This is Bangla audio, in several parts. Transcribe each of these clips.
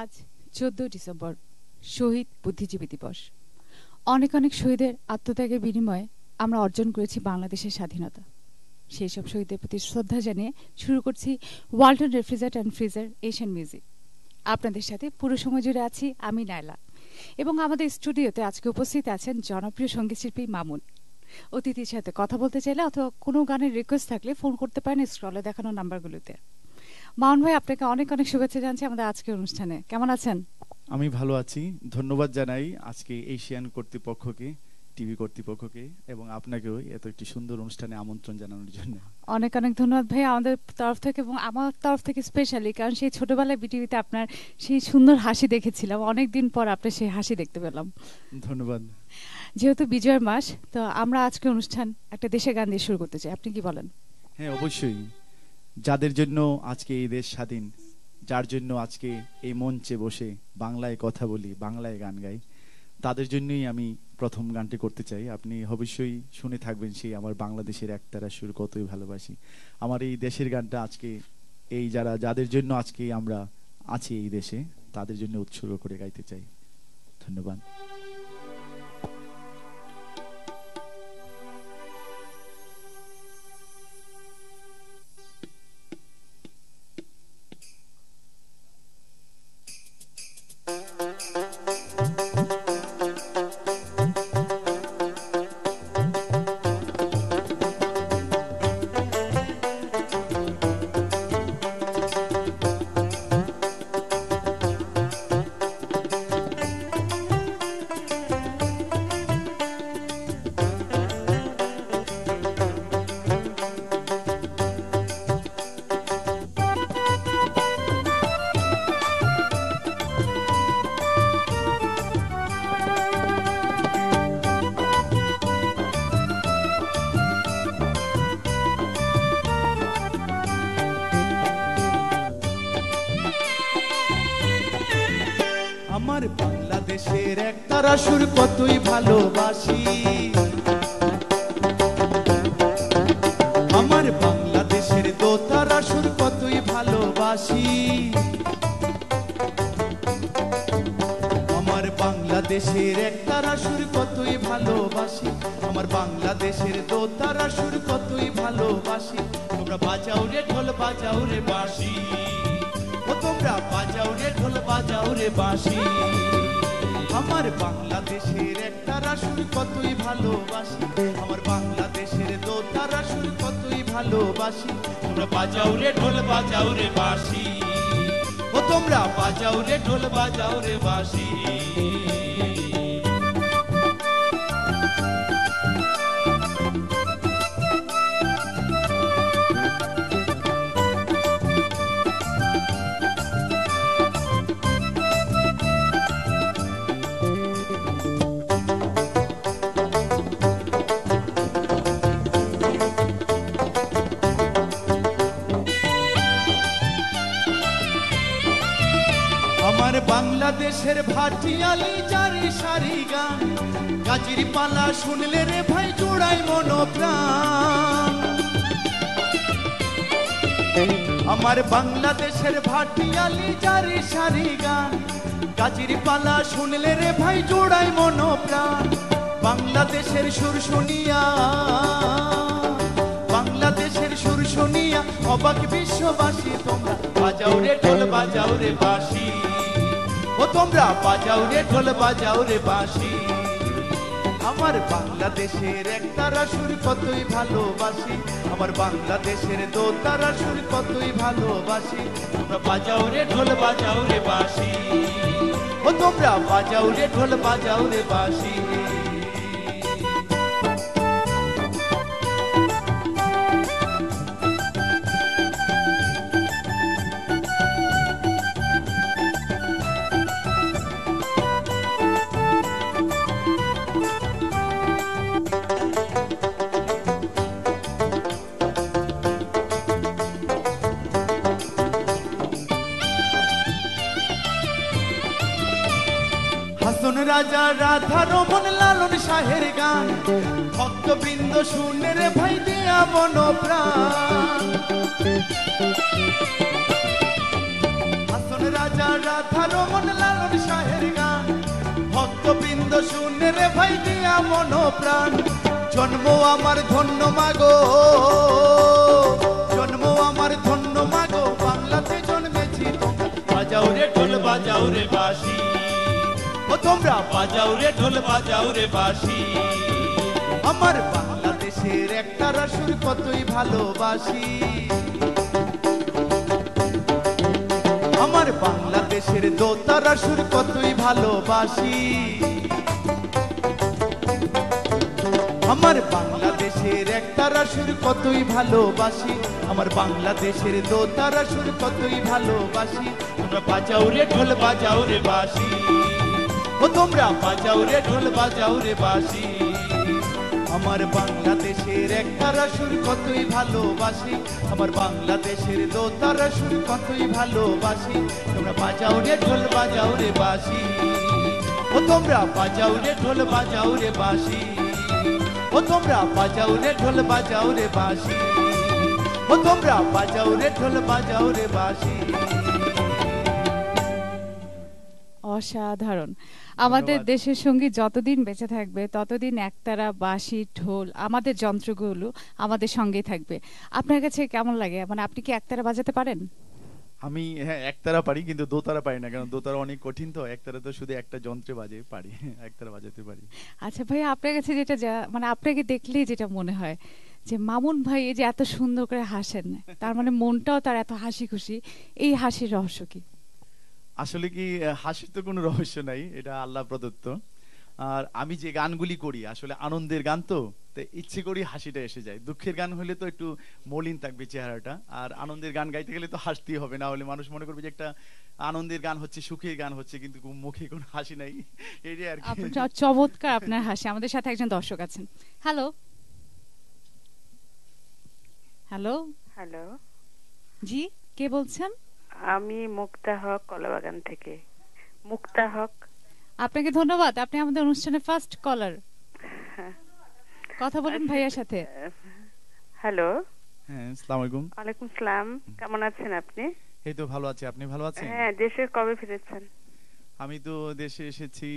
আজ 14 ডিসেম্বর শহীদ বুদ্ধিজীবী দিবস। অনেক অনেক শহীদের আত্মত্যাগের বিনিময়ে আমরা অর্জন করেছি বাংলাদেশের স্বাধীনতা। সেই সব শহীদদের প্রতি শ্রদ্ধা জানিয়ে শুরু করছি Walton refrigerator and freezer Asian music. আপনাদের সাথে পুরো সময় জুড়ে আছি আমি নাইলা, এবং আমাদের স্টুডিওতে আজকে উপস্থিত আছেন জনপ্রিয় সঙ্গীতশিল্পী মামুন। অতিথির সাথে কথা বলতে চাইলে অথবা কোনো গানের রিকোয়েস্ট থাকলে ফোন করতে পারেন স্ক্রলে দেখানো নাম্বারগুলোতে। মামুন ভাই, আপনাকে অনেক অনেক শুভেচ্ছা জানাচ্ছি আমাদের আজকের অনুষ্ঠানে। কেমন আছেন? আমি ভালো আছি, ধন্যবাদ জানাই আজকে এশিয়ান কর্তৃপক্ষকে, টিভি কর্তৃপক্ষকে এবং আপনাকেও এত একটি সুন্দর অনুষ্ঠানে আমন্ত্রণ জানানোর জন্য। অনেক অনেক ধন্যবাদ ভাই আমাদের তরফ থেকে এবং আমার তরফ থেকে স্পেশালি, কারণ সেই ছোটবেলায় বিটিভিতে আপনার সেই সুন্দর হাসি দেখেছিলাম, অনেক দিন পর আপনার সেই হাসি দেখতে পেলাম। ধন্যবাদ। যেহেতু বিজয়ের মাস, তো আমরা আজকে অনুষ্ঠান একটা দেশের গান দিয়ে শুরু করতে চাই, আপনি কি বলেন? হ্যাঁ, অবশ্যই। যাদের জন্য আজকে এই দেশ স্বাধীন, যার জন্য আজকে এই মঞ্চে বসে বাংলায় কথা বলি, বাংলায় গান গাই, তাদের জন্যই আমি প্রথম গানটি করতে চাই। আপনি অবশ্যই শুনে থাকবেন সেই আমার বাংলাদেশের একতারা সুর কতই ভালোবাসি। আমার এই দেশের গানটা আজকে এই যাদের জন্য আজকে আমরা আছি এই দেশে, তাদের জন্য উৎসর্গ করে গাইতে চাই। ধন্যবাদ। আমার বাংলাদেশের একতারা সুর কতই ভালোবাসি, আমার বাংলাদেশের দোতারা সুর কতই ভালোবাসি, আমার বাংলাদেশের একতারা সুর কতই ভালোবাসি, আমার বাংলাদেশের দোতারা সুর কতই ভালোবাসি। তোমরা বাজাও রে ঢোল, বাজাও রে বাঁশি, ও তোমরা বাজাও রে ঢোল, বাজাও রে বাঁশি। আমার বাংলাদেশের একতারা সুর কতই ভালোবাসি, আমার বাংলাদেশের দোতারা সুর কতই ভালোবাসি। তোমরা বাজাও রে ঢোল, বাজাও রে বাঁশি, ও তোমরা বাজাও রে ঢোল, বাজাও রে বাঁশি। আমার বাংলাদেশের ভাটিয়ালি জারি সারি গান, গাজির পালা শুনলে রে ভাই জোড়াই মন প্রাণ। আমার বাংলাদেশের ভাটিয়ালি জারি সারি গান, গাজির পালা শুনলে রে ভাই জোড়াই মন প্রাণ। বাংলাদেশের সুর শুনিয়া, বাংলাদেশের সুর শুনিয়া অবাক বিশ্ববাসী। তোমরা বাজাও রে ঢোল, বাজাও রে বাঁশি, ও তোমরা বাজাও রে ঢোল, বাজাও রে বাঁশি। আমার বাংলাদেশের একতারা সুর কতই ভালোবাসি, আমার বাংলাদেশের দোতারা সুর কতই ভালোবাসি। তোমরা বাজাও রে ঢোল, বাজাও রে বাঁশি, ও তোমরা বাজাও রে ঢোল, বাজাও রে বাঁশি। হাসন রাজা, রাধা রমন, লালন শাহের গান, ভক্তবৃন্দ শুনে রে ভাই দেয়া মন প্রাণ। হাসন রাজা, রাধা রমন লালন শাহের গান, ভক্তবৃন্দ শুনে রে ভাই দিয়া মন প্রাণ। জন্ম আমার ধন্য মাগো, জন্ম আমার ধন্য মাগো, বাংলাতে জন্মেছি তোমরা। বাজাও রে ঢোল বাজাও রে বাঁশি, ও তোমরা বাজাও রে ঢোল বাজাও রে বাঁশি। আমার বাংলাদেশের একতারা সুর কতই ভালোবাসি, আমার বাংলাদেশের দোতারা সুর কতই ভালোবাসি। আমার বাংলাদেশের একতারা সুর কতই ভালোবাসি, আমার বাংলাদেশের দোতারা সুর কতই ভালোবাসি। তোমরা বাজাও রে ঢোল বাজাও রে বাঁশি, ও তোমরা বাজাও রে ঢোল বাজাও রে বাঁশি। আমার বাংলাদেশের একতারা সুর কতই ভালোবাসি, আমার বাংলাদেশের দোতারা সুর কতই ভালোবাসি। তোমরা বাজাও রে ঢোল বাজাও রে বাঁশি, ও তোমরা বাজাও রে ঢোল বাজাও রে বাঁশি। ও তোমরা বাজাও রে ঢোল বাজাও রে বাঁশি, ও তোমরা বাজাও রে ঢোল বাজাও রে বাঁশি। অসাধারণ। আমাদের ধন্যবাদ। দেশের সঙ্গীত যতদিন বেঁচে থাকবে ততদিন একতারা, বাঁশি, ঢোল, আমাদের যন্ত্রগুলো আমাদের সঙ্গেই থাকবে। আপনার কাছে কেমন লাগে? মানে আপনি কি একতারা বাজাতে পারেন? আমি হ্যাঁ একতারা পারি, কিন্তু দোতারা পারি না, কারণ দোতারা অনেক কঠিন, তো একতারা তো শুধু একটা যন্ত্রে বাজে পারি, একতারা বাজাতে পারি। আচ্ছা ভাই, আপনার কাছে যেটা মানে আপনাকে দেখলেই যেটা মনে হয় যে মামুন ভাই এই যে এত সুন্দর করে হাসেন, তার মানে মনটাও তার এত হাসি খুশি, এই হাসির রহস্য কি? আসলে কি হাসির তো কোনো রহস্য নাই, এটা আল্লাহ প্রদত্ত। আর আমি যে গানগুলি করি আসলে আনন্দের গান, তো ইচ্ছে করি হাসিটা এসে যায়। দুঃখের গান হলে তো একটু মলিন থাকবে চেহারাটা, আর আনন্দের গান গাইতে গেলে তো হাসতেই হবে, না হলে মানুষ মনে করবে যে একটা আনন্দের গান হচ্ছে, সুখের গান হচ্ছে, কিন্তু মুখে কোনো হাসি নাই, এটাই আর কি। আপনার চমৎকার আপনার হাসি। আমাদের সাথে একজন দর্শক আছেন। হ্যালো হ্যালো হ্যালো, জি, কে বলছেন? আমি মুক্তা হক, কলাবাগান থেকে। মুক্তা হক। আপনাকে ধন্যবাদ, আপনি আমাদের অনুষ্ঠানে ফার্স্ট কলার। কথা বলুন ভাইয়ার সাথে। হ্যালো। হ্যাঁ, আসসালামু আলাইকুম। ওয়ালাইকুম সালাম। কেমন আছেন আপনি? এই তো ভালো আছি, আপনি ভালো আছেন? হ্যাঁ, দেশে কবে ফিরেছেন? আমি তো দেশে এসেছি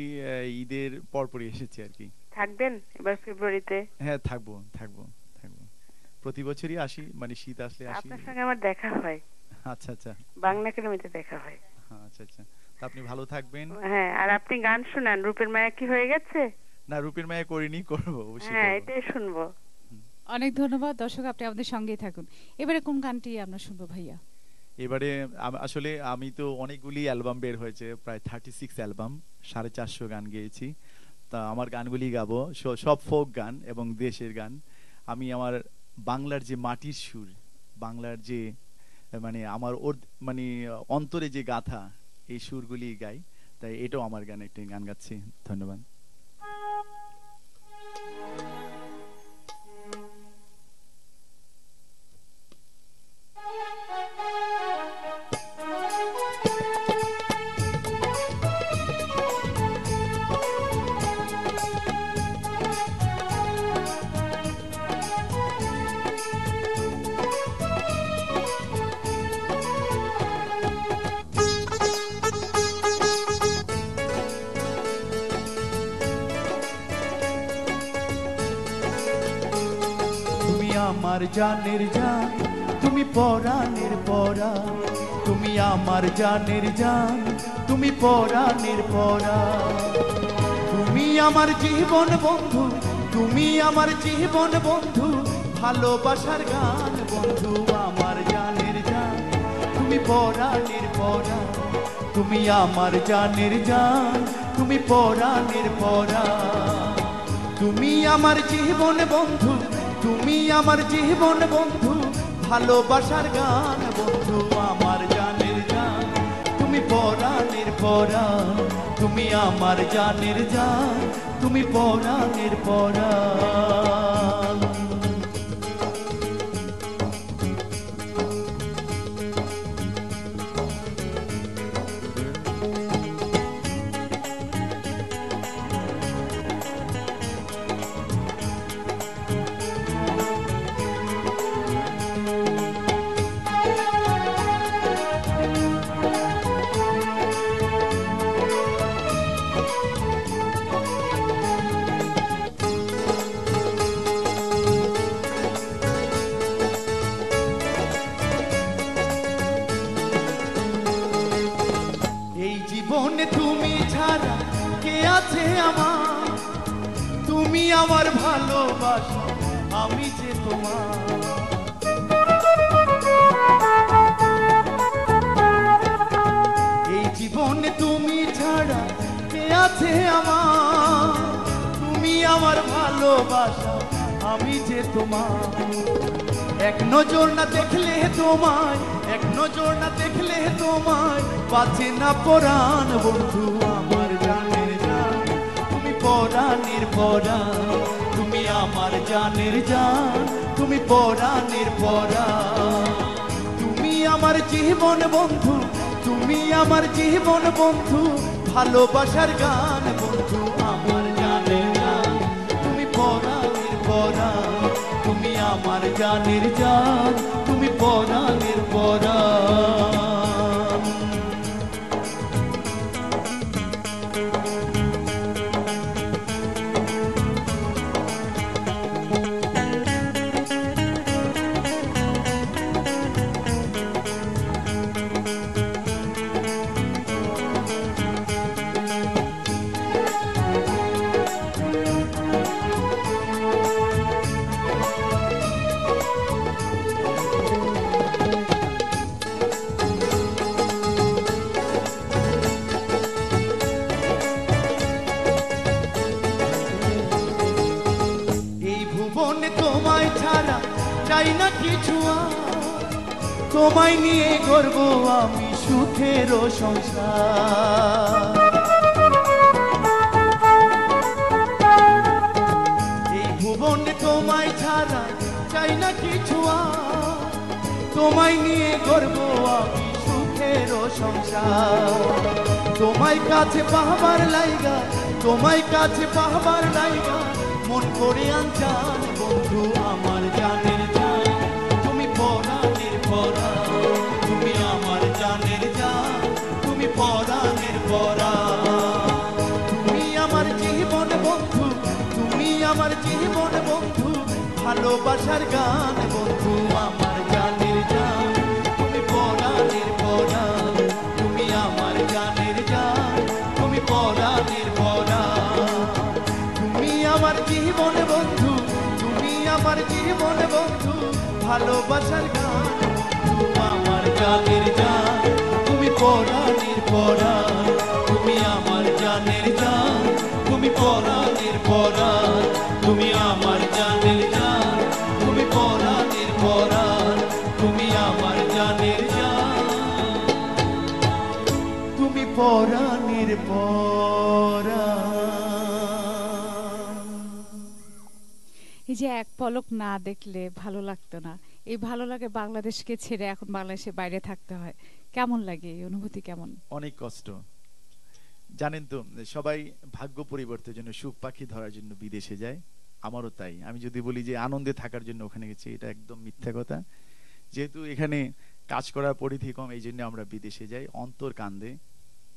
ঈদের পরপরই এসেছি আর কি। থাকবেন এবার ফেব্রুয়ারিতে? হ্যাঁ, থাকবো থাকবো থাকবো, প্রতি বছরই আসি, মানে শীত আসলে আসি। আপনার সঙ্গে আমার দেখা হয়। আচ্ছা আচ্ছা, বাংলা একাডেমিতে দেখা হয়। আচ্ছা আচ্ছা, তা আপনি ভালো থাকবেন। হ্যাঁ, আর আপনি গান শোনান। রূপের মায়া কি হয়ে গেছে? না, রূপের মায়া করিনি, করবো অবশ্যই হ্যাঁ, করবো। এটাই শুনবো। অনেক ধন্যবাদ দর্শক, আপনি আমাদের সঙ্গেই থাকুন। এবারে কোন গানটি আমরা শুনবো ভাইয়া? এবারে আসলে আমি তো অনেকগুলি অ্যালবাম বের হয়েছে, প্রায় 36 অ্যালবাম, 450 গান গেয়েছি। তা আমার গানগুলি গাবো সব ফোক গান এবং দেশের গান। আমি আমার বাংলার যে মাটির সুর, বাংলার যে মানে আমার মানে অন্তরে যে গাথা, এই সুরগুলি গাই, তাই এটাও আমার গান, একটি গান গাচ্ছি। ধন্যবাদ। আমার জানের জান, তুমি পরাণের পরা, তুমি আমার জানের জান, তুমি পরাণের পরা। তুমি আমার জীবন বন্ধু, তুমি আমার জীবন বন্ধু, ভালোবাসার গান বন্ধু আমার জানের জান, তুমি পরাণের পরা। তুমি আমার জানের জান, তুমি পরাণের পরা। তুমি আমার জীবন বন্ধু, তুমি আমার জীবন বন্ধু, ভালোবাসার গান বন্ধু আমার জানের জান, তুমি পরাণের পরা। তুমি আমার জানের জান, তুমি পরাণের পরা। আছে আমার, তুমি আমার ভালোবাসা, আমি যে তোমার। এই জীবনে তুমি ছাড়া কে আছে আমার, তুমি আমার ভালোবাসা, আমি যে তোমার। এক নজর না দেখলে তোমায়, এক নজর না দেখলে তোমায় বাঁচে না পরাণ বন্ধু আমার জানের জান, তুমি পরাণের পরাণ, তুমি আমার জানের জান, তুমি পরাণের পরাণ। তুমি আমার জীবন বন্ধু, তুমি আমার জীবন বন্ধু, ভালোবাসার গান বন্ধু আমার জানের জান, তুমি পরাণের পরাণ, তুমি আমার জানের জান, তুমি পরাণের পরাণ। তোমায় ছাড়া চাই না কিছু আর, তোমায় নিয়ে গর্ব আমি সুখের সংসার। এই ভুবনে তোমায় ছাড়া চাই না কিছু আর, তোমায় নিয়ে গর্ব আমি সুখের সংসার। তোমায় কাছে পাহাবার লাইগা, তোমায় কাছে পাহাবার লাইগা মন করে আনজান বন্ধু আমার জানের জান, তুমি পরাণের পরাণ, তুমি আমার জানের জান, তুমি পরাণের পরাণ। তুমি আমার জীবন বন্ধু, তুমি আমার জীবন বন্ধু, ভালোবাসার গান বন্ধু আমার জানের জান, তুমি পরাণের পরাণ, তুমি আমার জানের জান, তুমি পরাণের পরাণ। তুমি আমার জীবন বন্ধু, তুমি আমার জীবন বন্ধু, ভালোবাসার গান তুমি আমার জানের জান, তুমি পরাণের পরাণ, তুমি আমার জানের জান, তুমি পরাণের পরাণ, তুমি আমার জানের জান, তুমি পরাণের পরাণ, তুমি আমার জানের জান, তুমি পরাণের পরাণ। এই যে এক পলক না দেখলে ভালো লাগতো না, এই ভালো লাগে বাংলাদেশকে ছেড়ে এখন বাংলাদেশের বাইরে থাকতে হয়, কেমন লাগে এই অনুভূতি কেমন? অনেক কষ্ট। জানেন তো সবাই ভাগ্য পরিবর্তনের জন্য, সুখ পাখি ধরার জন্য বিদেশে যায়, আমারও তাই। আমি যদি বলি যে আনন্দে থাকার জন্য ওখানে গেছি, এটা একদম মিথ্যা কথা। যেহেতু এখানে কাজ করার পরিধি কম, এই জন্য আমরা বিদেশে যাই, অন্তর কান্দে,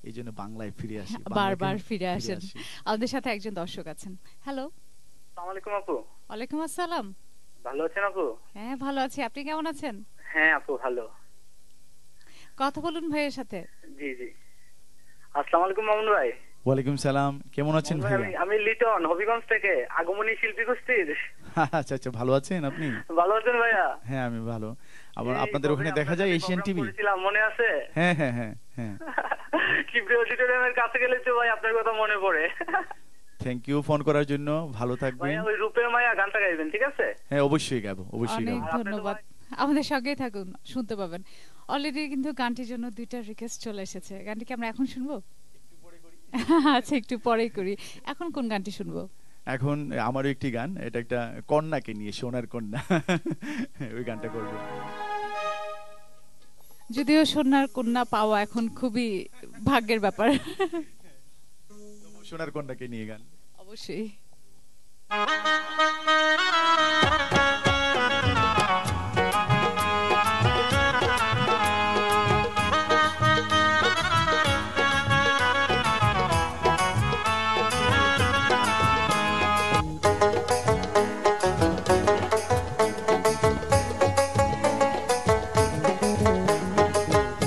এই জন্য বাংলায় ফিরে আসি, বারবার ফিরে আসেন। আমাদের সাথে একজন দর্শক আছেন। হ্যালো, আসসালামু আলাইকুম আপু। ওয়ালাইকুম আসসালাম। ভালো আছেন আপু? হ্যাঁ ভালো আছি, আপনি কেমন আছেন? হ্যাঁ আপু ভালো। কথা বলুন ভাইয়ের সাথে। জি জি। আসসালামু আলাইকুম মামুন ভাই। ওয়ালাইকুম সালাম, কেমন আছেন ভাই? আমি লিটন, হবিগঞ্জ থেকে, আগমনী শিল্পী গোষ্ঠীর। আচ্ছা আচ্ছা, ভালো আছেন আপনি? ভালো আছেন ভাইয়া? হ্যাঁ আমি ভালো। আবার আপনাদের ওখানে দেখা যায় এশিয়ান টিভি? মনে আছে? হ্যাঁ হ্যাঁ হ্যাঁ হ্যাঁ। শিবরি অডিটোরিয়ামের কাছে গেলে তো ভাই আপনার কথা মনে পড়ে। থ্যাংক ইউ ফোন করার জন্য, ভালো থাকবেন। ভাইয়া ওই রূপের মায়া গানটা গাইবেন, ঠিক আছে? হ্যাঁ অবশ্যই গাবো, অবশ্যই গাবো। অনেক ধন্যবাদ, আমাদের সঙ্গেই থাকুন, শুনতে পাবেন। অলরেডি কিন্তু গানটির জন্য দুইটা রিকোয়েস্ট চলে এসেছে, গানটি কি আমরা এখন শুনবো? আচ্ছা একটু পরেই করি। এখন কোন গানটি শুনবো? এখন আমারও একটি গান, এটা একটা কন্যাকে নিয়ে, সোনার কন্যা, ওই গানটা করবো। যদিও সোনার কন্যা পাওয়া এখন খুবই ভাগ্যের ব্যাপার। সোনার কন্যাকে নিয়ে গান অবশ্যই।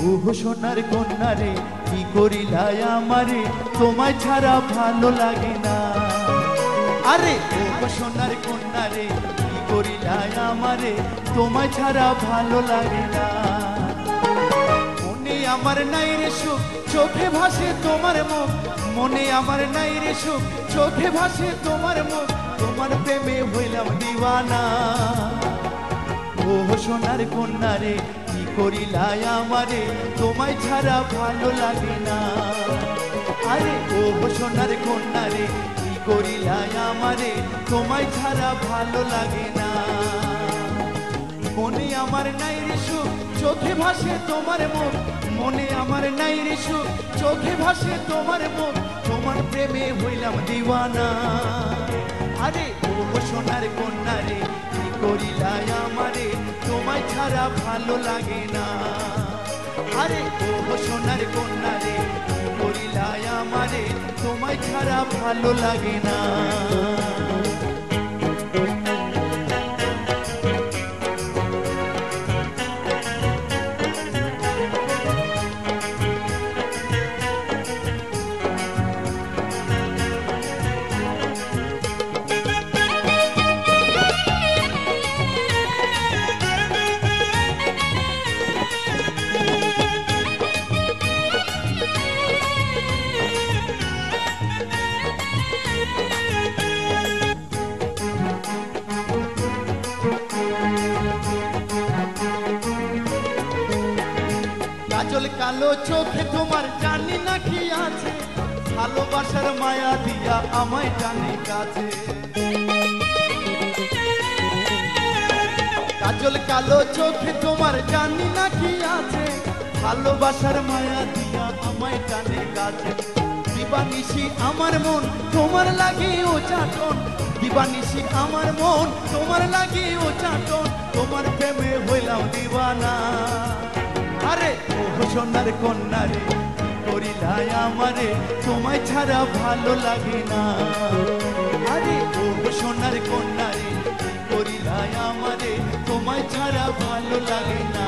ও সোনার কন্যা রে কি করিলাই আমারে তোমায় ছাড়া ভালো লাগে না আরে ও সোনার কন্যা রে কি করিলাই আমারে তোমায় ছাড়া ভালো লাগে না মনে আমার নাই রে সুখ চোখে ভাসে তোমার মুখ মনে আমার নাই রে সুখ চোখে ভাসে তোমার মুখ তোমার প্রেমে হইলাম দিওয়ানা ও সোনার কন্যা রে কি করিলাই আমারে তোমায় ছাড়া ভালো লাগে না আরে ও সোনার কন্যা রে কি করিলাই আমারে তোমায় ছাড়া ভালো লাগে না মনে আমার নাই রে সুখ চোখে ভাসে তোমার মুখ মনে আমার নাই রে সুখ চোখে ভাসে তোমার মুখ তোমার প্রেমে হইলাম দিওয়ানা আরে ও সোনার কন্যা রে কি করিলাই আমারে তোমায় ছাড়া ভালো লাগে না আরে ও সোনার কন্যা রে কি করিলাই আমারে তোমায় ছাড়া ভালো লাগে না কাজল কালো চোখে তোমার জানি না কি আছে ভালোবাসার মায়া দিয়া আমায় জানে কাছে কাজল কালো চোখে তোমার জানি না কি আছে ভালোবাসার মায়া দিয়া আমায় জানে কাছে দিবানিশি আমার মন তোমার লাগে ও চাটন দিবানিশি আমার মন তোমার লাগে ও চাটন তোমার প্রেমে হইলাম দিওয়ানা আরে ও সোনার কন্যা রে করিলাই আমারে তোমায় ছাড়া ভালো লাগে না আরে ও সোনার কন্যা রে করিলাই আমারে তোমায় ছাড়া ভালো লাগে না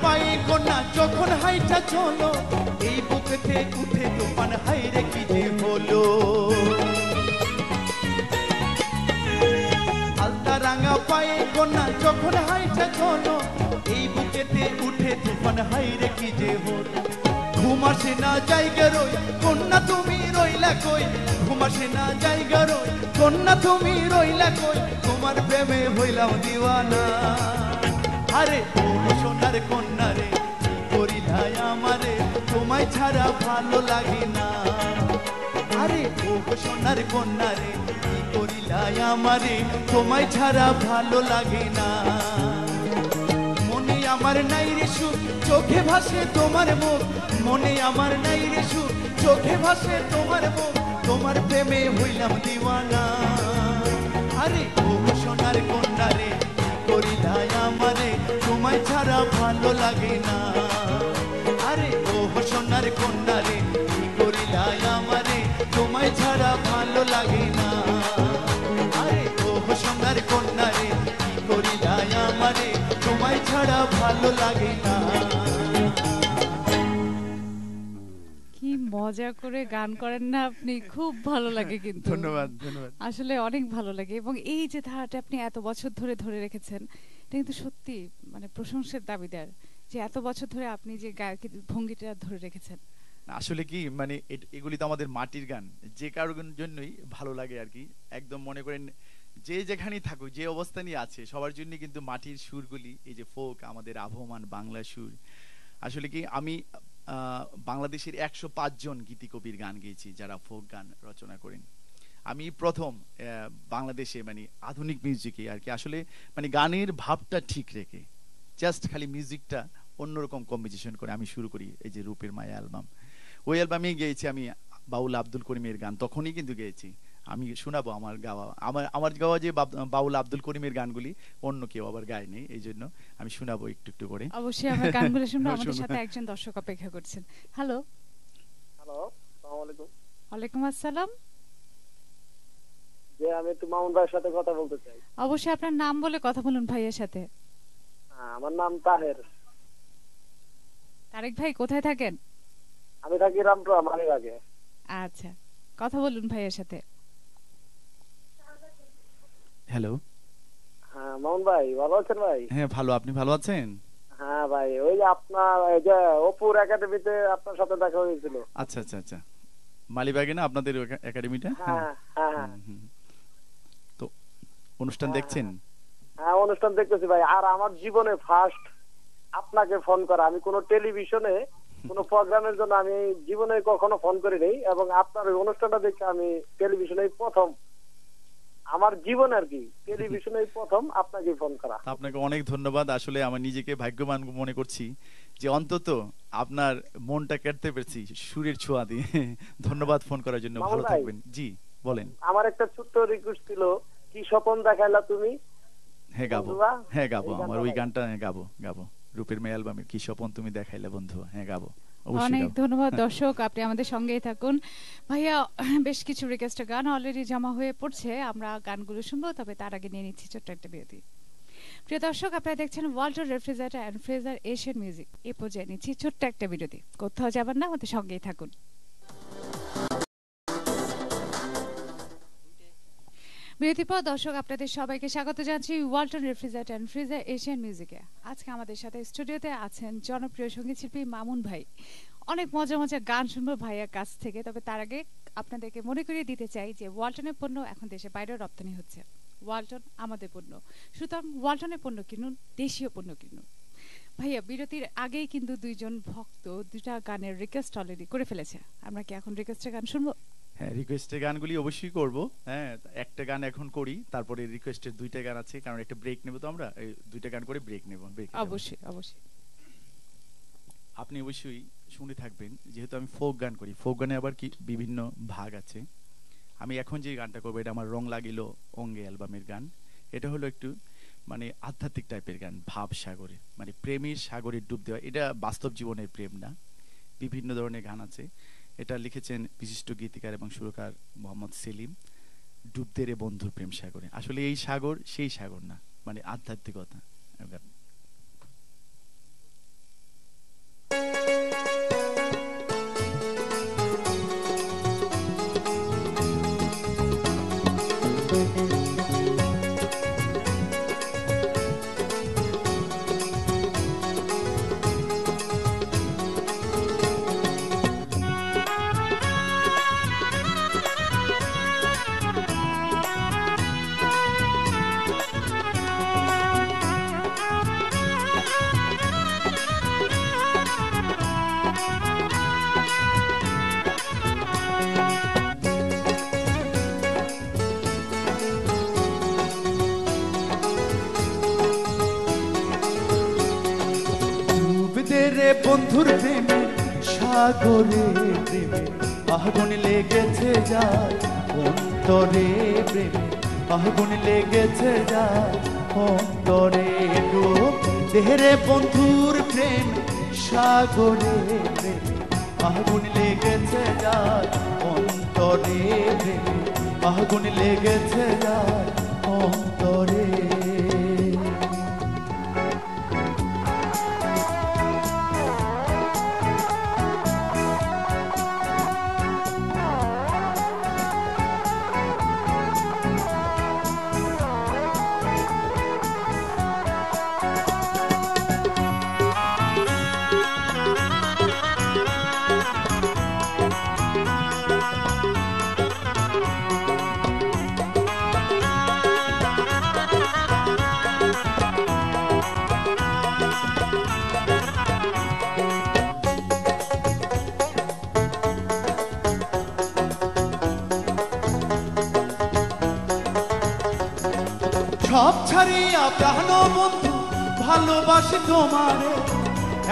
পাই কন্যা যখন হাইটা চলো এই বুকেতে উঠে তুফান হাইরে কি যে হলো আলতা রাঙা পাই কন্যা যখন হাইটা চলো এই বুকেতে উঠে তুফান হাইরে কি যে হলো ঘুম আসে না জায়গা রই কন্যা তুমি রইলা কই ঘুম আসে না জায়গা রই কন্যা তুমি রইলা কই তোমার প্রেমে হইলাম দিওয়ানা আরে ও সোনার কন্যা রে কি করিলাই আমারে তোমায় ছাড়া ভালো লাগে না আরে ও সোনার কন্যা রে কি করিলাই আমারে তোমায় ছাড়া ভালো লাগে না মনে আমার নাই রে সুখ চোখে ভাসে তোমার মুখ মনে আমার নাই রে সুখ চোখে ভাসে তোমার মুখ তোমার প্রেমে হইলাম দিওয়ানা আরে ও সোনার কন্যা রে করিলাই আমারে তোমায় ছাড়া ভালো লাগে না আরে ও সোনার কন্যা রে কি করিলাই আমারে তোমায় ছাড়া ভালো লাগে না আরে ও সোনার কন্যা রে কি করিলাই আমারে তোমায় ছাড়া ভালো লাগে না কি মজা করে গান করেন না আপনি, খুব ভালো লাগে কিন্তু। ধন্যবাদ ধন্যবাদ। আসলে অনেক ভালো লাগে, এবং এই যে ধারাটা আপনি এত বছর ধরে ধরে রেখেছেন, এটা কিন্তু সত্যি মানে প্রশংসার দাবিদার, যে এত বছর ধরে আপনি যে গায়কের ভঙ্গিটা ধরে রেখেছেন। আসলে কি মানে এগুলি তো আমাদের মাটির গান, যে কারোর জন্যই ভালো লাগে আর কি। একদম মনে করেন যে যেখানেই থাকুক, যে অবস্থানই আছে, সবার জন্য কিন্তু মাটির সুরগুলি, এই যে ফোক, আমাদের আবহমান বাংলা সুর। আসলে কি আমি বাংলাদেশের 105 জন গীতিকবির গান গেয়েছি যারা ফোক গান রচনা করেন। আমি প্রথম বাংলাদেশে মানে আধুনিক মিউজিকে আর কি আসলে মানে গানের ভাবটা ঠিক রেখে জাস্ট খালি মিউজিকটা অন্যরকম কম্বিনেশন করে আমি শুরু করি এই যে রূপের মায়া অ্যালবাম। ওই অ্যালবামে গেয়েছি আমি বাউল আব্দুল করিমের গান, তখনই কিন্তু গেয়েছি। আমি শোনাবো আমার গাওয়া, আমার গাওয়া যে বাউল আব্দুল করিমের গানগুলি অন্য কেউ আবার গায়নি, এই জন্য আমি শোনাবো একটু একটু করে। অবশ্যই আমরা গানগুলো শুনবো। আমাদের সাথে একজন দর্শক অপেক্ষা করছেন। হ্যালো। হ্যালো, আসসালামু আলাইকুম। ওয়ালাইকুম আসসালাম। যে আমি একটু মামুন ভাইয়ের সাথে কথা বলতে চাই। অবশ্যই আপনার নাম বলে কথা বলুন ভাইয়ের সাথে। আমার নাম তাহের। তারেক ভাই কোথায় থাকেন? আমি থাকি রামপুরা মালিবাগে। আচ্ছা, কথা বলুন ভাইয়ের সাথে। হ্যালো। হ্যাঁ মামুন ভাই, ভালো আছেন ভাই? হ্যাঁ ভালো, আপনি ভালো আছেন? হ্যাঁ ভাই, ওই যে আপনার এই যে অপুর একাডেমিতে আপনার সাথে দেখা হয়েছিল। আচ্ছা আচ্ছা আচ্ছা, মালিবাগে না আপনাদের একাডেমিটা? হ্যাঁ হ্যাঁ। তো অনুষ্ঠান দেখছেন? হ্যাঁ অনুষ্ঠান দেখতেছি ভাই। আর আমার জীবনে ফার্স্ট আপনাকে ফোন করা। আমি কোনো টেলিভিশনে কোনো প্রোগ্রামের জন্য আমি জীবনে কখনো ফোন করি নাই, এবং আপনার ওই অনুষ্ঠানটা দেখে আমি টেলিভিশনে প্রথম আমার জীবন আর কি টেলিভিশনে প্রথম আপনাকে ফোন করা। আপনাকে অনেক ধন্যবাদ। আসলে আমার নিজেকে ভাগ্যবান মনে করছি যে অন্তত আপনার মনটা কেটে পেরেছি সুরের ছোঁয়া দিয়ে। ধন্যবাদ ফোন করার জন্য, ভালো থাকবেন। জি বলেন। আমার একটা ছোট্ট রিকোয়েস্ট ছিল, কি স্বপ্ন দেখাইলা তুমি। হ্যাঁ গাবো, হ্যাঁ গাবো, আমার ওই গানটা গাবো গাবো রূপের মেয়ে অ্যালবামের কি স্বপ্ন তুমি দেখাইলে বন্ধু, হ্যাঁ গাবো। অনেক ধন্যবাদ দর্শক, আপনি আমাদের সঙ্গেই থাকুন। ভাইয়া বেশ কিছু রিকোয়েস্টের গান অলরেডি জমা হয়ে পড়ছে, আমরা গানগুলো শুনবো, তবে তার আগে নিয়ে নিচ্ছি ছোট্ট একটা বিরতি। প্রিয় দর্শক, আপনারা দেখছেন Walton refrigerator and freezer Asian music. এই পর্যায়ে নিচ্ছি ছোট্ট একটা বিরতি, কোথাও যাবেন না, আমাদের সঙ্গেই থাকুন। বিরতির পর দর্শক আপনাদের সবাইকে স্বাগত জানাচ্ছি Walton refrigerator and freezer Asian মিউজিকে। আজকে আমাদের সাথে স্টুডিওতে আছেন জনপ্রিয় সঙ্গীত শিল্পী মামুন ভাই। অনেক মজা মজা গান শুনবো ভাইয়ার কাছ থেকে, তবে তার আগে আপনাদেরকে মনে করিয়ে দিতে চাই যে ওয়ালটনের পণ্য এখন দেশে বাইরেও রপ্তানি হচ্ছে। ওয়ালটন আমাদের পণ্য, সুতরাং ওয়ালটনের পণ্য কিনুন, দেশীয় পণ্য কিনুন। ভাইয়া বিরতির আগেই কিন্তু দুইজন ভক্ত দুটা গানের রিকোয়েস্ট অলরেডি করে ফেলেছে, আমরা কি এখন রিকোয়েস্টের গান শুনবো? হ্যাঁ রিকোয়েস্টের গানগুলি অবশ্যই করব। হ্যাঁ একটা গান এখন করি, তারপরে রিকোয়েস্টের দুইটা গান আছে, কারণ একটা ব্রেক নেব, তো আমরা এই দুইটা গান করে ব্রেক নেব। অবশ্যই অবশ্যই। আপনি অবশ্যই শুনে থাকবেন, যেহেতু আমি ফোক গান করি, ফোক গানে আবার কি বিভিন্ন ভাগ আছে। আমি এখন যে গানটা করবো এটা আমার রং লাগিল অঙ্গে অ্যালবামের গান। এটা হলো একটু মানে আধ্যাত্মিক টাইপের গান, ভাব সাগরে, মানে প্রেমের সাগরে ডুব দেওয়া। এটা বাস্তব জীবনের প্রেম না, বিভিন্ন ধরনের গান আছে। এটা লিখেছেন বিশিষ্ট গীতিকার এবং সুরকার মোহাম্মদ সেলিম। ডুব দে রে বন্ধুর প্রেম সাগরে। আসলে এই সাগর সেই সাগর না, মানে আধ্যাত্মিকতা। বন্ধুর প্রেমে সাগরে প্রেমে আগুন লেগেছে যায় অন্তরে, প্রেমে আগুন লেগেছে যায় অন্তরে। ডুব দেহরে বন্ধুর প্রেম সাগরে প্রেমে আগুন লেগেছে যায় অন্তরে, প্রেমে আগুন লেগেছে যায় অন্তরে। সব ছাড়িয়া প্রাণ বন্ধু ভালোবাসি তোমারে,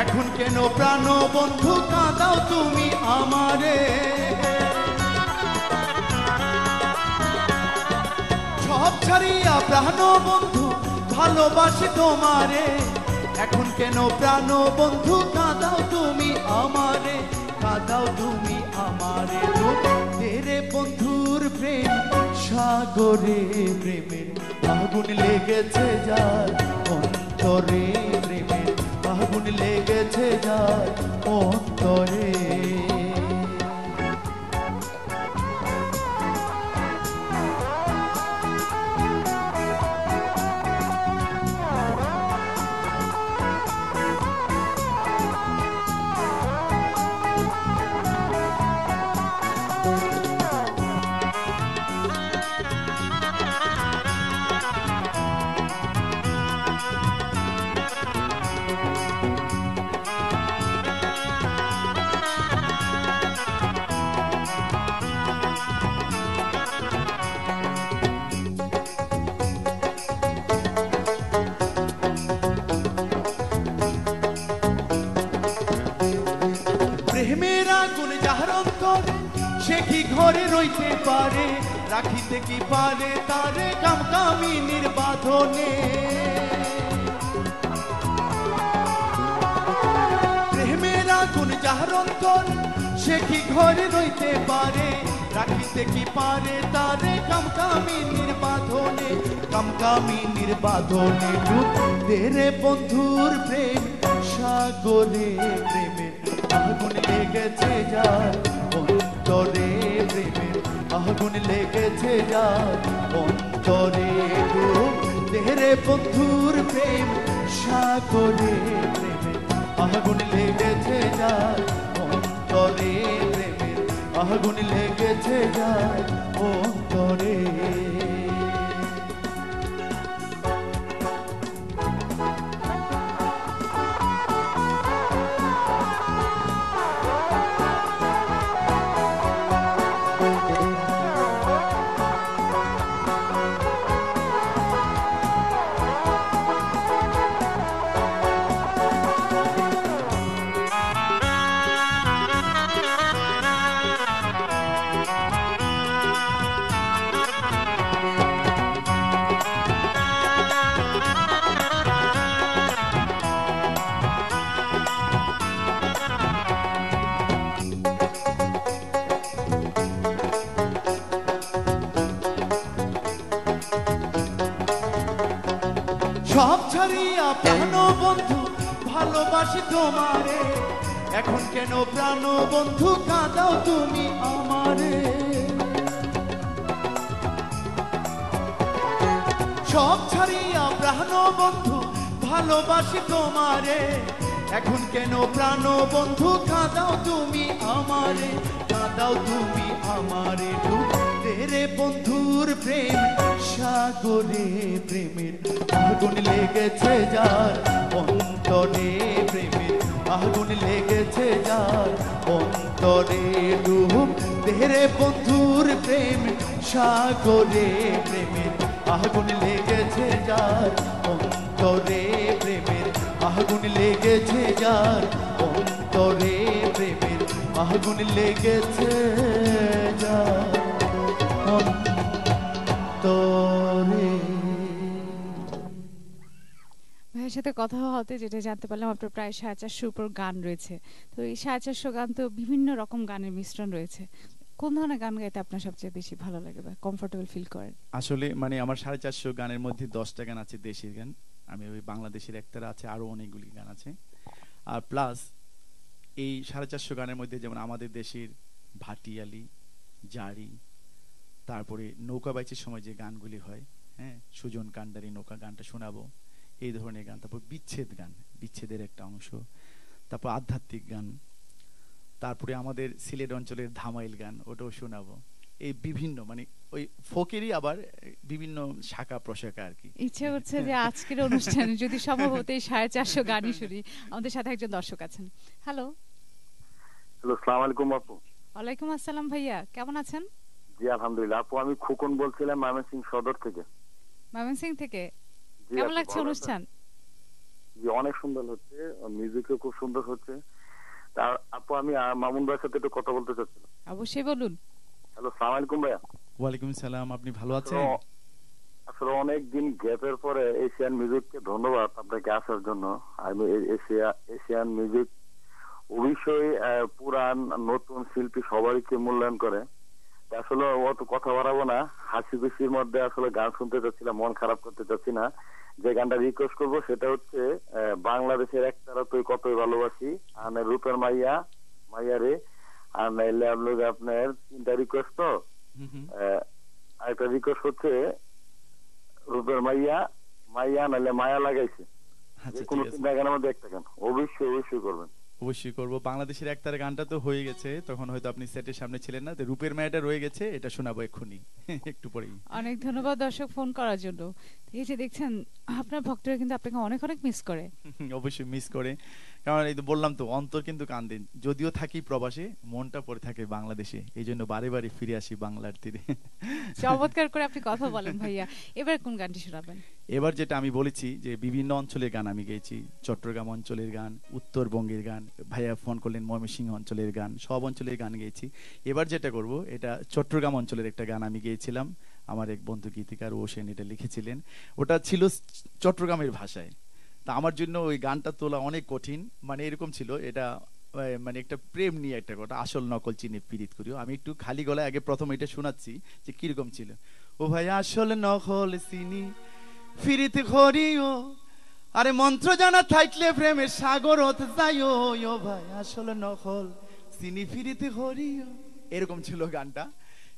এখন কেন প্রাণ বন্ধু কাঁদাও তুমি আমারে। সব ছাড়িয়া প্রাণ বন্ধু ভালোবাসি তোমারে, এখন কেন প্রাণ বন্ধু কাঁদাও তুমি আমারে, কাঁদাও তুমি আমারে। তেরে বন্ধুর প্রেম সাগরে প্রেমের আগুন লেগেছে যার অন্তরে, প্রেমের আগুন লেগেছে যার অন্তরে। প্রেমের আগুন যাহার অন্তরে সে কি ঘরে রইতে পারে, রাখিতে কি পারে তারে কামকামিনীর বাঁধনে। প্রেমের আগুন যাহার অন্তরে সে কি ঘরে রইতে পারে, রাখিতে কি পারে তারে কামকামিনীর বাঁধনে, কামকামিনীর বাঁধনে। তেরে বন্ধুর প্রেম সাগরে প্রেমের আগুন লেগেছে যার অন্তরে, প্রেমের আগুন লেগেছে যার অন্তরে। তেরে বন্ধুর প্রেম সাগরে প্রেমের আগুন লেগেছে যার অন্তরে, প্রেমের আগুন লেগেছে যার অন্তরে। সব ছাড়িয়া প্রাণ বন্ধু ভালোবাসি তোমারে, এখন কেন প্রাণ বন্ধু কাঁদাও তুমি আমারে। সব ছাড়িয়া প্রাণ বন্ধু ভালোবাসি তোমারে, এখন কেন প্রাণ বন্ধু কাঁদাও তুমি আমারে, কাঁদাও তুমি আমারে। তেরে বন্ধুর প্রেম সাগরে প্রেমের আগুন লেগেছে যার অন্তরে, প্রেমের আগুন লেগেছে যার অন্তরে। তেরে বন্ধুর প্রেম সাগরে প্রেমের আগুন লেগেছে যার অন্তরে, প্রেমের আগুন লেগেছে যার অন্তরে, প্রেমের আগুন লেগেছে যার অন্তরে। ভাইয়ের সাথে কথা হতে যেটা জানতে পারলাম আপনার প্রায় 450 উপর গান রয়েছে। তো এই 450 গান তো বিভিন্ন রকম গানের মিশ্রণ রয়েছে। কোন ধরনের গান গাইতে আপনার সবচেয়ে বেশি ভালো লাগে বা কমফোর্টেবল ফিল করেন? আসলে মানে আমার 450 গানের মধ্যে 10টা গান আছে দেশের গান, আমি ওই বাংলাদেশের একটারা আছে, আরো অনেকগুলি গান আছে। আর প্লাস এই 450 গানের মধ্যে যেমন আমাদের দেশের ভাটিয়ালি, জারি, তারপরে নৌকা বাইচের সময় যে গানগুলি হয়, হ্যাঁ, সুজন কান্ডারি নৌকা গানটা শোনাবো, এই ধরনের গান। তারপর বিচ্ছেদ গান, বিচ্ছেদের একটা অংশ, তারপর আধ্যাত্মিক গান, তারপরে আমাদের সিলেট অঞ্চলের ধামাইল গান, ওটাও শোনাবো। এই বিভিন্ন মানে ওই ফোকেরই আবার বিভিন্ন শাখা প্রশাখা আর কি। ইচ্ছে হচ্ছে যে আজকের অনুষ্ঠানে যদি সম্ভব হতো এই 450 গানই শুনি। আমাদের সাথে একজন দর্শক আছেন। হ্যালো। হ্যালো, আসসালামু আলাইকুম আপু। ওয়ালাইকুম আসসালাম ভাইয়া, কেমন আছেন? জি আলহামদুলিল্লাহ আপু, আমি খোকন বলছিলাম ময়মনসিংহ সদর থেকে। ময়মনসিংহ থেকে জি, কেমন আপু লাগছে ভালো আছেন? অনুষ্ঠান? জি, অনেক সুন্দর হচ্ছে, মিউজিকও খুব সুন্দর হচ্ছে। তা আপু আমি মামুন ভাইয়ের সাথে একটু কথা বলতে চাচ্ছিলাম। অবশ্যই বলুন। হ্যালো, সালাম আলাইকুম ভাইয়া। ওয়ালাইকুম সালাম, আপনি ভালো আসলে আছেন? আসলে অনেক দিন গ্যাপের পরে এশিয়ান মিউজিককে ধন্যবাদ আপনাকে আসার জন্য। আমি এশিয়ান মিউজিক অবশ্যই পুরান নতুন শিল্পী সবাইকে মূল্যায়ন করে। তা আসলে অত কথা বাড়াবো না, হাসি খুশির মধ্যে আসলে গান শুনতে চাচ্ছিলাম, মন খারাপ করতে চাচ্ছি না। যে গানটা রিকোয়েস্ট করবো সেটা হচ্ছে বাংলাদেশের একতারা তুই কতই ভালোবাসি, আর রূপের মাইয়া মাইয়া রে, আর নাইলে আপনার তিনটা রিকোয়েস্ট তো। হুম হুম। আরেকটা রিকোয়েস্ট হচ্ছে রূপের মাইয়া মাইয়া নাইলে মায়া লাগাইছে, আচ্ছা যে কোনো ঠিক আছে, তিনটা গানের মধ্যে একটা গান অবশ্যই অবশ্যই করবেন। অবশ্যই করব। বাংলাদেশের একতারা গানটা তো হয়ে গেছে, তখন হয়তো আপনি সেটের সামনে ছিলেন না, তো রূপের মায়াটা রয়ে গেছে, এটা শোনাবো এক্ষুনি একটু পরেই। অনেক ধন্যবাদ দর্শক ফোন করার জন্য। এই যে দেখছেন আপনার ভক্তরা কিন্তু আপনাকে অনেক অনেক মিস করে। অবশ্যই মিস করে, কারণ এই তো বললাম তো, অন্তর কিন্তু কান্দে। যদিও থাকি প্রবাসে, মনটা পড়ে থাকে বাংলাদেশে, এই জন্য বারে বারে ফিরে আসি বাংলার তীরে। চমৎকার করে আপনি কথা বলেন ভাইয়া। এবার কোন গানটি শোনাবেন? এবার যেটা আমি বলেছি যে বিভিন্ন অঞ্চলের গান আমি গেয়েছি, চট্টগ্রাম অঞ্চলের গান, উত্তরবঙ্গের গান, ভাইয়া ফোন করলেন ময়মনসিংহ অঞ্চলের গান, সব অঞ্চলের গান গেয়েছি। এবার যেটা করব, এটা চট্টগ্রাম অঞ্চলের একটা গান আমি গেয়েছিলাম, আমার এক বন্ধু গীতিকার ওশেন এটা লিখেছিলেন, ওটা ছিল চট্টগ্রামের ভাষায়। তা আমার জন্য ওই গানটা তোলা অনেক কঠিন, মানে এরকম ছিল এটা, মানে একটা প্রেম নিয়ে একটা কথা, আসল নকল চিনে পীড়িত করিও। আমি একটু খালি গলায় আগে প্রথম এটা শোনাচ্ছি যে কিরকম ছিল। ও ভাই আসল নকল চিনি ফিরিতে করিও, আরে মন্ত্র জানা থাকলে প্রেমের সাগর হতে যাইও, ও ভাই আসল নকল চিনি ফিরিতে করিও, এরকম ছিল গানটা।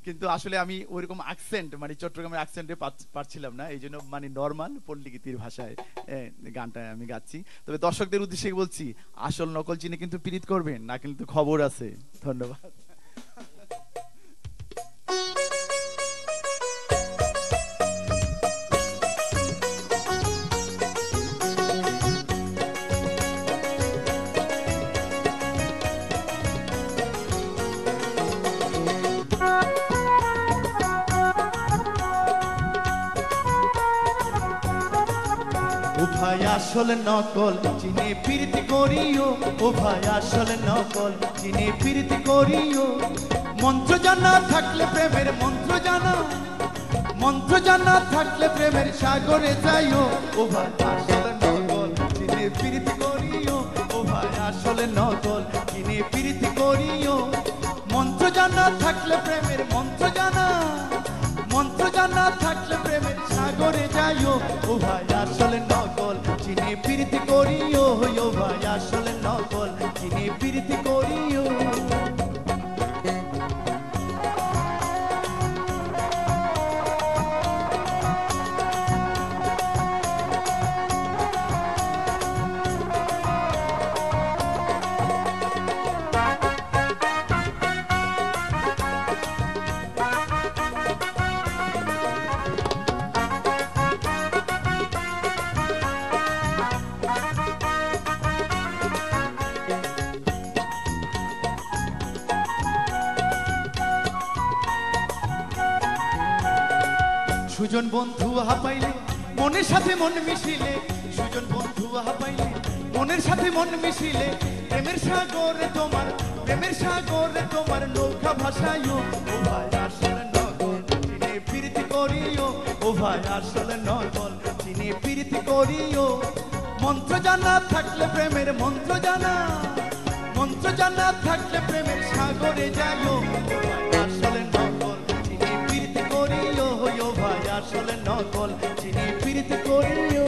কিন্তু আসলে আমি ওইরকম অ্যাকসেন্ট, মানে চট্টগ্রামের অ্যাকসেন্টে পারছিলাম না, এই জন্য মানে নর্মাল পল্লী গীতির ভাষায় গানটা আমি গাচ্ছি। তবে দর্শকদের উদ্দেশ্যে বলছি, আসল নকল চিনে কিন্তু পীড়িত করবেন না, কিন্তু খবর আছে। ধন্যবাদ। ও ভাই আসল নকল চিনে প্রীতি করিও, ও ভাই আসল নকল চিনে প্রীতি করিও, মন্ত্র জানা থাকলে প্রেমের মন্ত্র জানা, মন্ত্র জানা থাকলে প্রেমের সাগরে যাইও, ও ভাই আসল নকল চিনে প্রীতি করিও, ও ভাই আসল নকল চিনে প্রীতি করিও, মন্ত্র জানা থাকলে প্রেমের মন্ত্র জানা, মন্ত্র জানা থাকলে প্রেমের সাগরে যাইও, ও ভাই আসল নকল চিনে প্রীতি করিও, ও ভাই আসল নকল চিনে প্রীতি করিও। সুজন বন্ধু হাপাইলে মনের সাথে মন মিশিলে, সুজন বন্ধু হাপাইলে মনের সাথে মন মিশিলে, প্রেমের সাগরে তোমার, প্রেমের সাগরে তোমার নৌকা ভাসাইও, ও ভাই আসল নকল চিনে প্রীতি করিও, ও ভাই আসল নকল চিনে প্রীতি করিও, মন্ত্র জানা থাকলে প্রেমের মন্ত্র জানা, মন্ত্র জানা থাকলে প্রেমের সাগরে যাইও, ও ভাই আসল নকল চিনে প্রীতি করিও, ও ভাই আসল নকল চিনে প্রীতি করিও।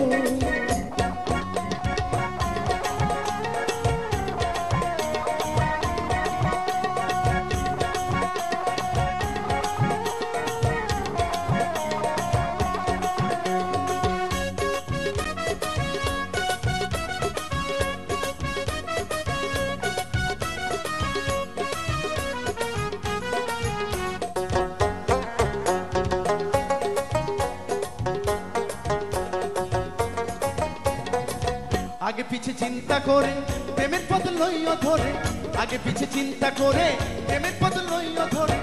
আগে পিছে চিন্তা করে প্রেমের পথ লইয়া ধরে, আগে পিছে চিন্তা করে প্রেমের পথ লইয়া ধরে,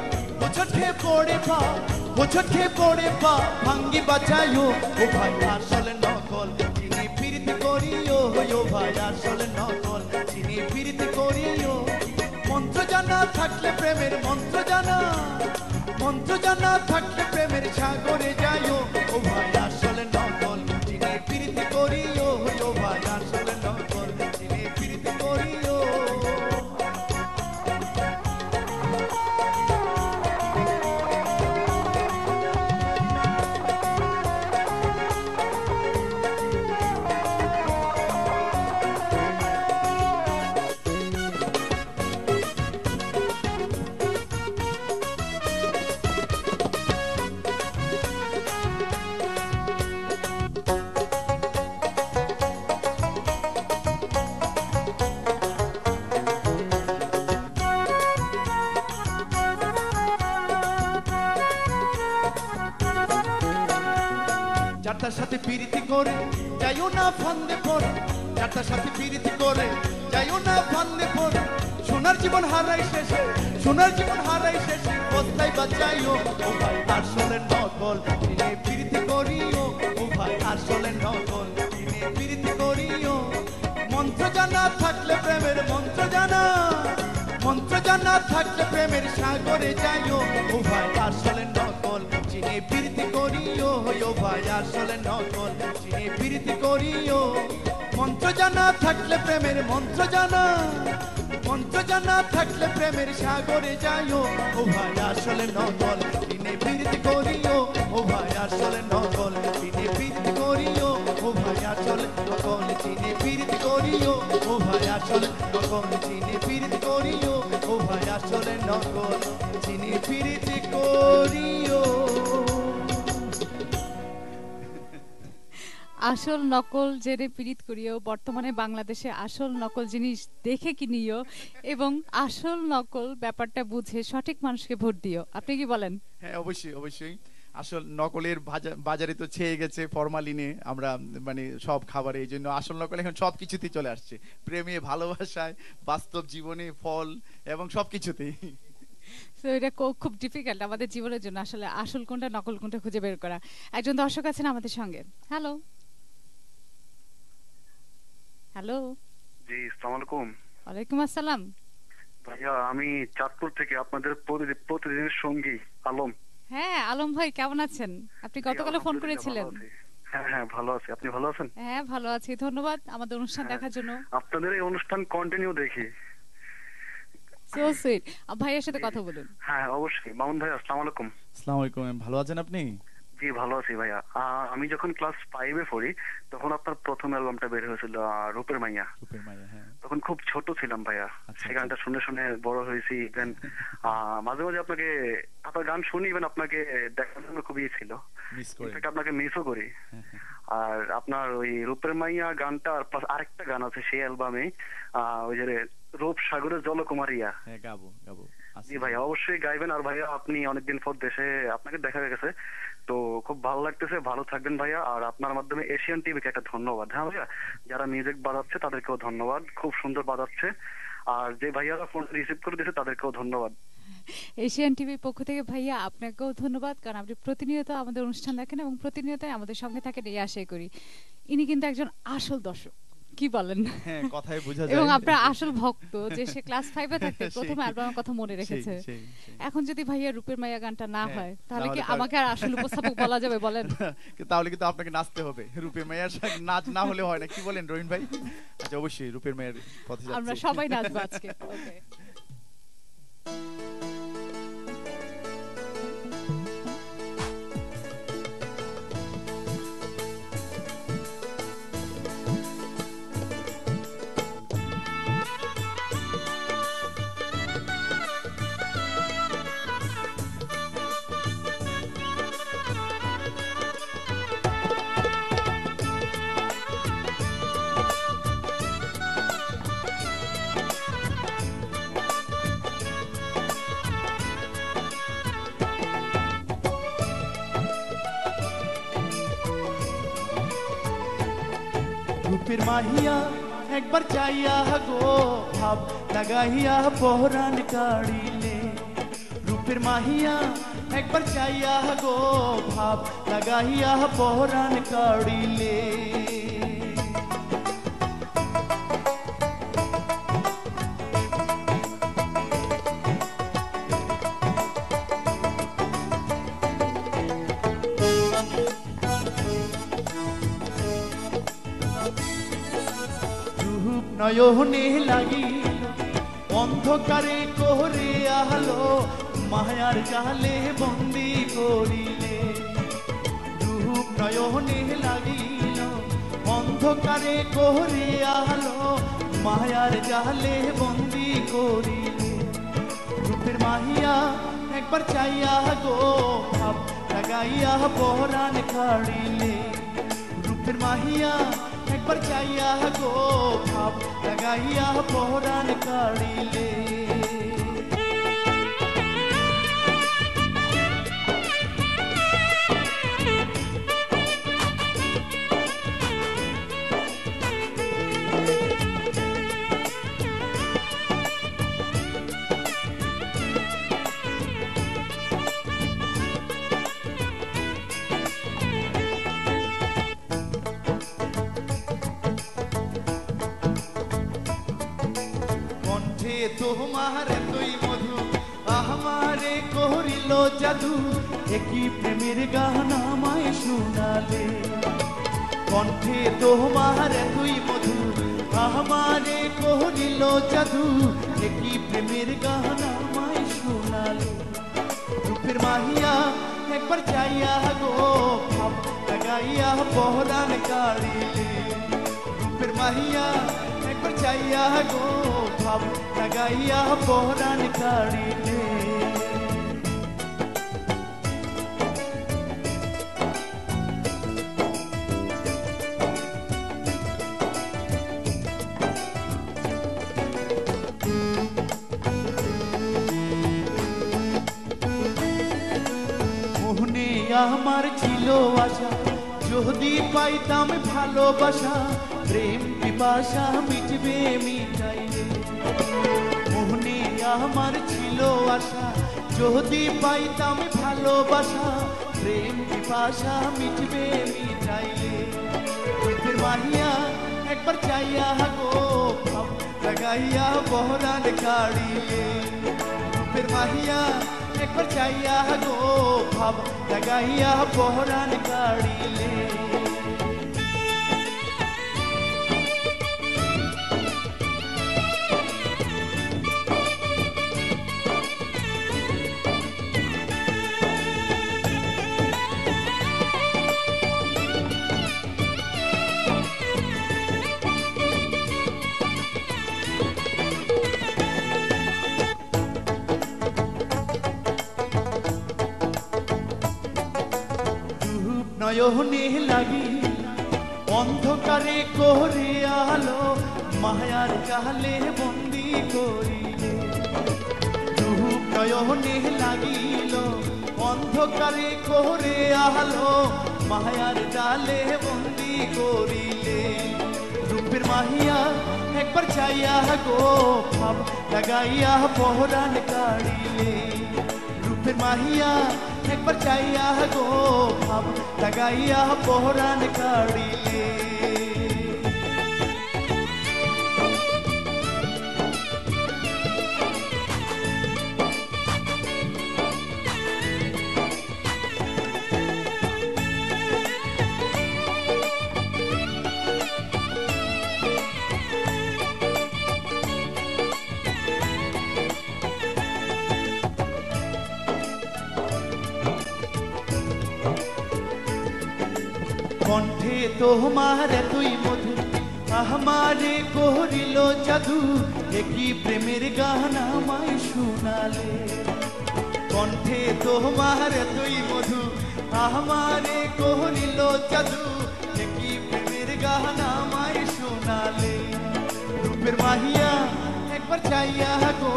ও হোছটে পড়ে পা হোছটে পড়ে পা ভাঙ্গি বাঁচাইও ও ভাই আসলে নকল চিনি ফিরতি করিও ও ভাই আসলে নকল চিনি ফিরতি করিও মন্ত্র জানা থাকলে প্রেমের মন্ত্র জানা থাকলে প্রেমের সাগরে যাইও ও ভাই আসলে নকল চিনি ফিরতি করিও ও ভাই আসলে নকল চিনি ফিরতি করিও যারটার সাথে প্রীতি করে যাইও না ফান্দে পড়ে যারটার সাথে প্রীতি করে যাইও না ফান্দে পড়ে সোনার জীবন হারাই শেষে বস্তায় বাঁচাইও ও ভাই আসলে নকল চিনে প্রীতি করিও ও ভাই আসলে নকল চিনে প্রীতি করিও মন্ত্র জানা থাকলে প্রেমের মন্ত্র জানা থাকলে প্রেমের সাগরে যাইও ও ভাই আসলে নকল চিনে প্রীতি করিও ও ভাই আসলে নকল চিনে প্রীতি করিও মন্ত্র জানা থাকলে প্রেমের মন্ত্র জানা থাকলে প্রেমের সাগরে যাইও ও ভাই আসলে নকল চিনে প্রীতি করিও ও ভাই আসলে নকল চিনে প্রীতি করিও ও ভাই আসলে নকল চিনে প্রীতি করিও ও ভাই আসলে নকল চিনে প্রীতি করিও ও ভাই আসলে নকল চিনে প্রীতি করিও আসল নকল জেনে পীড়িত করিও বর্তমানে বাংলাদেশে আসল নকল জিনিস দেখে কিনিও এবং আসল নকল ব্যাপারটা বুঝে সঠিক মানুষকে ভোট দিও। আপনি কি বলেন? হ্যাঁ, অবশ্যই আসল নকলের বাজারে তো ছেয়ে গেছে ফরমালিনে আমরা মানে সব খাবারে, এই জন্য আসল নকল এখন সবকিছুতেই চলে আসছে, প্রেমে, ভালোবাসায়, বাস্তব জীবনে, ফল এবং সবকিছুতেই। তো এটা খুব ডিফিকাল্ট আমাদের জীবনের জন্য আসলে আসল কোনটা নকল কোনটা খুঁজে বের করা। একজন দর্শক আছেন আমাদের সঙ্গে। হ্যালো হ্যালো জি, আসসালামু আলাইকুম। ওয়ালাইকুম আসসালাম ভাইয়া, আমি চাঁদপুর থেকে আপনাদের প্রতিদিনের সঙ্গী আলম। হ্যাঁ আলম ভাই, কেমন আছেন? আপনি গতকাল ফোন করেছিলেন। হ্যাঁ ভালো আছি, আপনি ভালো আছেন? হ্যাঁ ভালো আছি, ধন্যবাদ আমাদের অনুষ্ঠান দেখার জন্য। আপনাদের এই অনুষ্ঠান কন্টিনিউ দেখি। So sweet. ভাইয়ের সাথে কথা বলুন। হ্যাঁ অবশ্যই। মামুন ভাই, আসসালামু আলাইকুম। আসসালামু আলাইকুম। ভালো আছেন আপনি? জি ভালো আছি ভাইয়া। আমি যখন ক্লাস 5-এ পড়ি তখন আপনার প্রথম অ্যালবামটা বের হয়েছিল রূপের মাইয়া। হ্যাঁ। তখন খুব ছোট ছিলাম ভাইয়া, সেই গানটা শুনে শুনে বড় হয়েছি। ইভেন মাঝে মাঝে আপনার গান শুনি, ইভেন আপনাকে দেখার জন্য খুবই ছিল, আপনাকে মিসও করি। আর আপনার ওই রূপের মাইয়া গানটা আর প্লাস আরেকটা গান আছে সেই অ্যালবামে, ওই যে রূপ সাগরের জলকুমারিয়া। গাবো জি ভাইয়া, অবশ্যই গাইবেন। আর ভাইয়া আপনি অনেকদিন পর দেশে, আপনাকে দেখা গেছে, তো খুব ভালো লাগতেছে। ভালো থাকবেন ভাইয়া। আর আপনার মাধ্যমে এশিয়ান টিভিকে একটা ধন্যবাদ। হ্যাঁ ভাইয়া, যারা মিউজিক বাজাচ্ছে তাদেরকেও ধন্যবাদ, খুব সুন্দর বাজাচ্ছে। আর যে ভাইয়ারা ফোন রিসিভ করে দিয়েছে তাদেরকেও ধন্যবাদ। এশিয়ান টিভির পক্ষ থেকে ভাইয়া আপনাকেও ধন্যবাদ, কারণ আপনি প্রতিনিয়ত আমাদের অনুষ্ঠান দেখেন এবং প্রতিনিয়ত আমাদের সঙ্গে থাকেন, এই আশাই করি। ইনি কিন্তু একজন আসল দর্শক, কি বলেন? হ্যাঁ, কথাই বোঝা যায়। এবং আপনার আসল ভক্ত, যে সে ক্লাস 5-এ থাকতে প্রথম অ্যালবামের কথা মনে রেখেছে। এখন যদি ভাইয়া রূপের মাইয়া গানটা না হয়, তাহলে কি আমাকে আর আসল উপস্থাপক বলা যাবে বলেন? তাহলে কিন্তু আপনাকে নাচতে হবে। রূপের মাইয়ার নাচ না হলে হয় না, কি বলেন রহিম ভাই? আচ্ছা, অবশ্যই রূপের মাইয়ার পথে যাচ্ছি। আমরা সবাই নাচবো আজকে। ওকে। রূপের মাহিয়া একবার চাইয়া গো ভাব লাগাইয়া পহরান কাড়িলে, রূপের রূপের মাহিয়া একবার চাইয়া গো ভাব লাগাইয়া পহরান কাড়িলে রূপ নয়নে লাগিল অন্ধকারে কোহরে আলো মায়ার জালে বন্দি করিলে রূপ নয়নে লাগিল অন্ধকারে কোহরে আলো মায়ার জালে বন্দি করিলে রূপের মাহিয়া একবার চাইয়া গো ভাব লাগাইয়া পহরান কাড়িলে রূপের মাহিয়া একবার চাইয়া গো ভাব লাগাইয়া পহরান কাড়িলে তোমার তুই মধু আমারে করিল জাদু একই প্রেমের গান আমায় শোনালে কণ্ঠে তোমার তুই মধু আমারে করিল জাদু একই প্রেমের গান আমায় শোনালে রূপের মাহিয়া একবার চাইয়া গো ভাব লাগাইয়া পহরান কাড়িলে রূপের মাহিয়া একবার চাইয়া গো ভাব লাগাইয়া পহরান কাড়িলে মোহনে আমার ছিল আশা যদি পাইতাম ভালোবাসা প্রেম পিপাসা মিটবে মিটাইলে মোহনে আমার ছিল আশা যদি পাইতাম ভালোবাসা প্রেম পিপাসা মিটবে মিটাইলে রূপের মাহিয়া একবার চাইয়া গো ভাব লাগাইয়া পহরান কাড়িলে রূপের মাহিয়া একবার চাইয়া গো ভাব লাগাইয়া পহরান কাড়িলে নয়নে লাগি অন্ধকারে কোহরে আলো মায়ার জালে বন্দি করিলে রূপ নয়নে লাগিল অন্ধকারে কোহরে আলো মায়ার জালে বন্দি করিলে রূপের মাহিয়া একবার চাইয়া গো ভাব লাগাইয়া পহরান কাড়িলে রূপের মাহিয়া একবার চাইয়া গো ভাব লাগাইয়া পহরান কাড়িলে কণ্ঠে তোমার তুই মধু আমারে করিল জাদু একই প্রেমের গান আমায় শোনালে কণ্ঠে তোমার তুই মধু আমারে করিল জাদু একই প্রেমের গান আমায় শোনালে রূপের মাহিয়া একবার চাইয়া গো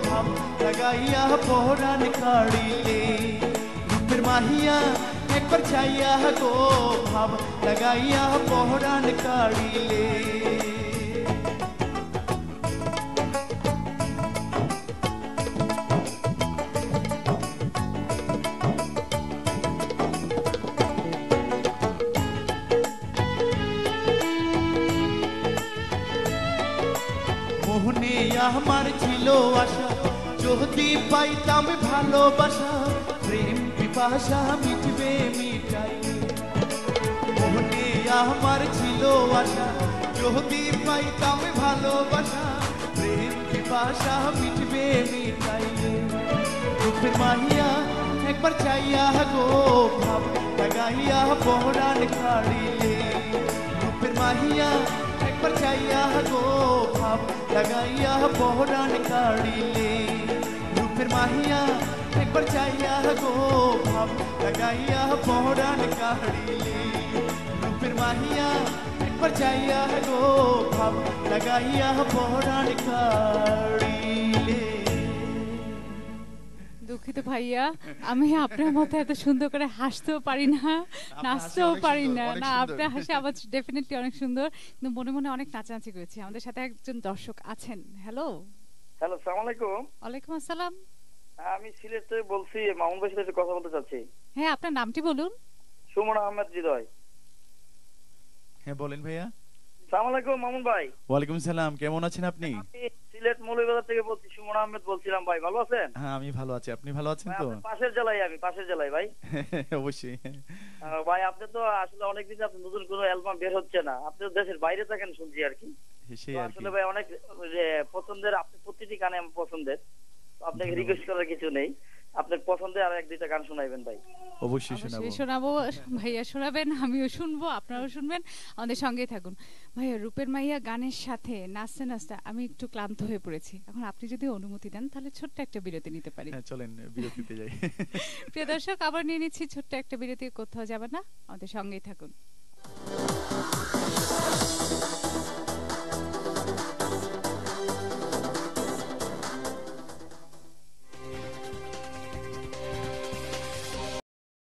ভাব লাগাইয়া পহরান কাড়িলে রূপের মাহিয়া একবার চাইয়া গো ভাব লাগাইয়া পহরান কাড়িলে আমার ছিল আশা যদি পাইতাম ভালোবাসা প্রেম পিপাসা মিটবে মিটাইলে মনে আমার ছিল আশা যদি পাইতাম ভালোবাসা প্রেম পিপাসা মিটবে মিটাইলে রূপের মাহিয়া একবার চাইয়া গো ভাব লাগাইয়া পহরান কাড়িলে রূপের মাহিয়া একবার চাইয়া গো ভাব লাগাইয়া পহরান কাড়িলে রূপের মাহিয়া একবার চাইয়া গো ভাব লাগাইয়া পহরান কাড়িলে রূপের মাহিয়া একবার চাইয়া গো ভাব লাগাইয়া পহরান কাড়িলে। দুঃখিত ভাইয়া, আমি আপনার মতো এত সুন্দর করে হাসতেও পারি না, নাচতেও পারি না। না, আপনার হাসি আবার ডেফিনেটলি অনেক সুন্দর, কিন্তু মনে মনে অনেক নাচানাচি করেছি। আমাদের সাথে একজন দর্শক আছেন। হ্যালো। হ্যালো, আসসালামু আলাইকুম। ওয়ালাইকুম আসসালাম। আমি সিলেট থেকে বলছি, মামুন ভাইয়ের সাথে কথা বলতে চাচ্ছি। হ্যাঁ, আপনার নামটি বলুন। সুমন আহমেদ হৃদয়। হ্যাঁ বলেন ভাইয়া। আসসালামু আলাইকুম মামুন ভাই। ওয়ালাইকুম সালাম, কেমন আছেন আপনি? সিলেট মৌলভীবাজার থেকে বলছি, সুমন আহমেদ বলছিলাম ভাই, ভালো আছেন? হ্যাঁ আমি ভালো আছি, আপনি ভালো আছেন তো? পাশের জেলায়, আমি পাশের জেলায় ভাই। অবশ্যই ভাই, আপনি তো আসলে অনেকদিন আপনি নতুন কোনো অ্যালবাম বের হচ্ছে না, আপনি তো দেশের বাইরে থাকেন শুনছি আর কি। আসলে ভাই অনেক পছন্দের, আপনি প্রতিটি গানে আমার পছন্দের, আপনাকে রিকোয়েস্ট করার কিছু নেই, আপনার পছন্দের আর এক দুইটা গান শোনাবেন ভাই। অবশ্যই শোনাবো ভাইয়া, শোনাবেন, আমিও শুনবো, আপনারাও শুনবেন, আমাদের সঙ্গেই থাকুন। ভাইয়া, রূপের মাইয়া গানের সাথে নাচতে নাচতে আমি একটু ক্লান্ত হয়ে পড়েছি। এখন আপনি যদি অনুমতি দেন তাহলে ছোট্ট একটা বিরতি নিতে পারি। হ্যাঁ চলেন বিরতিতে যাই। প্রিয় দর্শক, আবার নিয়ে নিচ্ছি ছোট্ট একটা বিরতি, কোথাও যাবে না, আমাদের সঙ্গেই থাকুন।